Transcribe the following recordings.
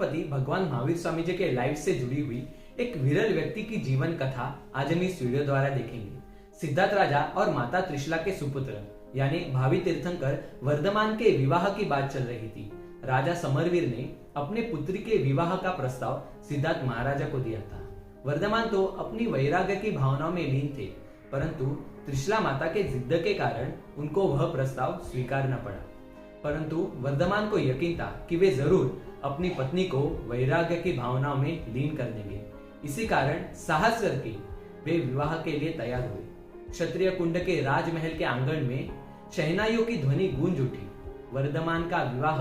छत्रपति भगवान महावीर स्वामी जी के लाइफ से जुड़ी हुई एक विरल व्यक्ति की जीवन कथा आज हम इस वीडियो द्वारा देखेंगे। सिद्धार्थ राजा और माता त्रिशला के सुपुत्र यानी भावी तीर्थंकर वर्धमान के विवाह की बात चल रही थी। राजा समरवीर ने अपने पुत्री के विवाह का प्रस्ताव सिद्धार्थ महाराजा को दिया था। वर्धमान तो अपनी वैराग्य की भावनाओं में लीन थे, परंतु त्रिशला माता के जिद्द के कारण उनको वह प्रस्ताव स्वीकारना पड़ा। परंतु वर्धमान को यकीन था कि वे जरूर अपनी पत्नी को वैराग्य की भावनाओं में लीन कर देंगे। इसी कारण साहस करके वे विवाह के लिए तैयार हुए। क्षत्रिय कुंड के राजमहल के आंगन में शहनाइयों की ध्वनि गूंज उठी। वर्धमान का विवाह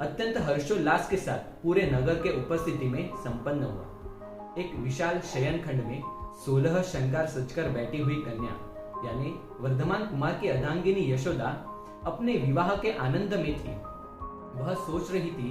अत्यंत हर्षोल्लास के साथ पूरे नगर के उपस्थिति में संपन्न हुआ। एक विशाल शयन खंड में 16 श्रृंगार सजकर बैठी हुई कन्या यानी वर्धमान कुमार की अर्धांगिनी यशोदा अपने विवाह के आनंद में थी। वह सोच रही थी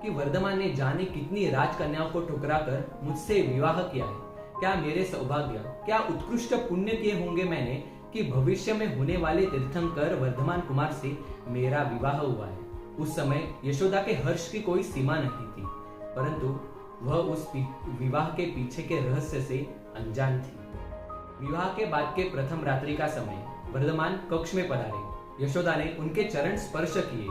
कि वर्धमान ने जाने कितनी राजकन्याओं को ठुकराकर मुझसे विवाह किया है। क्या मेरे सौभाग्य, क्या उत्कृष्ट पुण्य किए होंगे मैंने कि भविष्य में होने वाले तीर्थंकर वर्धमान कुमार से मेरा विवाह हुआ है। उस समय यशोदा के हर्ष की कोई सीमा नहीं थी, परंतु वह उस विवाह के पीछे के रहस्य से अनजान थी। विवाह के बाद के प्रथम रात्रि का समय वर्धमान कक्ष में पधारे। यशोदा ने उनके चरण स्पर्श किए।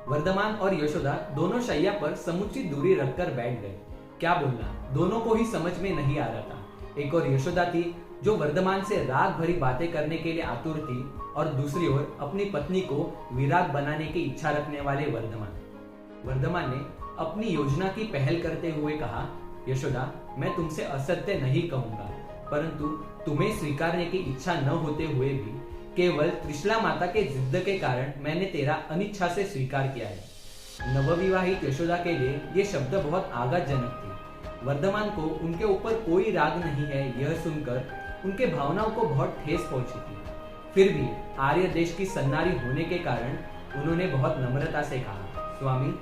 वर्धमान और यशोदा दोनों शैया पर समुचित दूरी रखकर बैठ गए। क्या बोलना, दोनों को ही समझ में नहीं आ रहा था। एक और यशोदा थी जो वर्धमान से राग भरी बातें करने के लिए आतुर थी, और दूसरी ओर अपनी पत्नी को विराग बनाने की इच्छा रखने वाले वर्धमान ने अपनी योजना की पहल करते हुए कहा, यशोदा, मैं तुमसे असत्य नहीं कहूंगा, परंतु तुम्हें स्वीकारने की इच्छा न होते हुए भी केवल त्रिशला माता के जिद्द के कारण मैंने तेरा अनिच्छा से स्वीकार किया है। नवविवाहित यशोदा के लिए ये शब्द बहुत आघातजनक थे। वर्धमान को उनके ऊपर कोई राग नहीं है यह सुनकर उनके भावनाओं को बहुत ठेस पहुंची थी। फिर भी आर्य देश की सन्नारी होने के कारण उन्होंने बहुत नम्रता से कहा, स्वामी,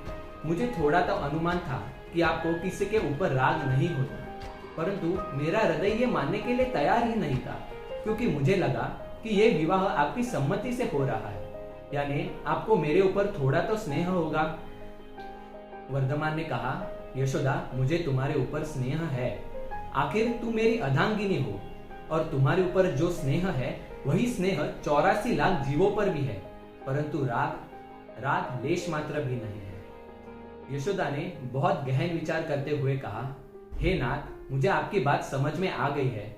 मुझे थोड़ा तो अनुमान था कि आपको किसी के ऊपर राग नहीं होता, परंतु मेरा हृदय ये मानने के लिए तैयार ही नहीं था, क्योंकि मुझे लगा कि यह विवाह आपकी सम्मति से हो रहा है, यानी आपको मेरे ऊपर थोड़ा तो स्नेह होगा। वर्धमान ने कहा, यशोदा, मुझे तुम्हारे ऊपर स्नेह है। आखिर तू मेरी अर्धांगिनी हो, और तुम्हारे ऊपर जो स्नेह है वही स्नेह 84 लाख जीवों पर भी है, परंतु राग लेश मात्र भी नहीं है। यशोदा ने बहुत गहन विचार करते हुए कहा, हे नाथ, मुझे आपकी बात समझ में आ गई है।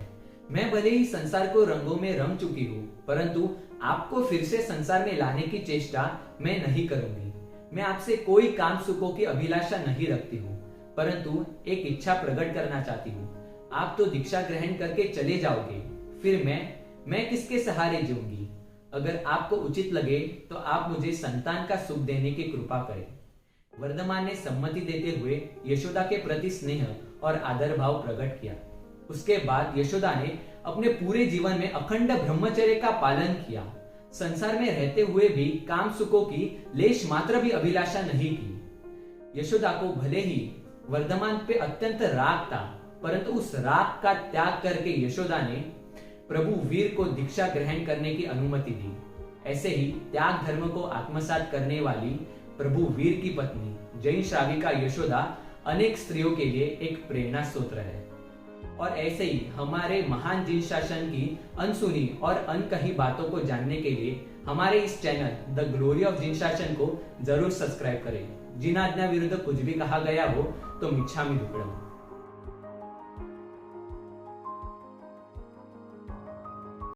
मैं भले ही संसार को रंगों में रंग चुकी हूँ, परंतु आपको फिर से संसार में लाने की चेष्टा मैं नहीं करूंगी। मैं आपसे कोई काम सुखों की अभिलाषा नहीं रखती हूँ, परंतु एक इच्छा प्रकट करना चाहती हूँ। आप तो दीक्षा ग्रहण करके चले जाओगे, फिर मैं किसके सहारे जीऊंगी? अगर आपको उचित लगे तो आप मुझे संतान का सुख देने की कृपा करें। वर्धमान ने सम्मति देते हुए यशोदा के प्रति स्नेह और आदर भाव प्रकट किया। उसके बाद यशोदा ने अपने पूरे जीवन में अखंड ब्रह्मचर्य का पालन किया। संसार में रहते हुए भी काम सुखों की लेश मात्र भी अभिलाषा नहीं की। यशोदा को भले ही वर्धमान पे अत्यंत राग था, परंतु उस राग का त्याग करके यशोदा ने प्रभु वीर को दीक्षा ग्रहण करने की अनुमति दी। ऐसे ही त्याग धर्म को आत्मसात करने वाली प्रभु वीर की पत्नी जैन श्राविका यशोदा अनेक स्त्रियों के लिए एक प्रेरणा स्रोत है। और ऐसे ही हमारे महान जिन शासन की अनसुनी और अनकही बातों को जानने के लिए हमारे इस चैनल द ग्लोरी ऑफ जिन शासन को जरूर सब्सक्राइब करें। जिन आज्ञा विरुद्ध कुछ भी कहा गया हो तो मिच्छामि दुक्कडम।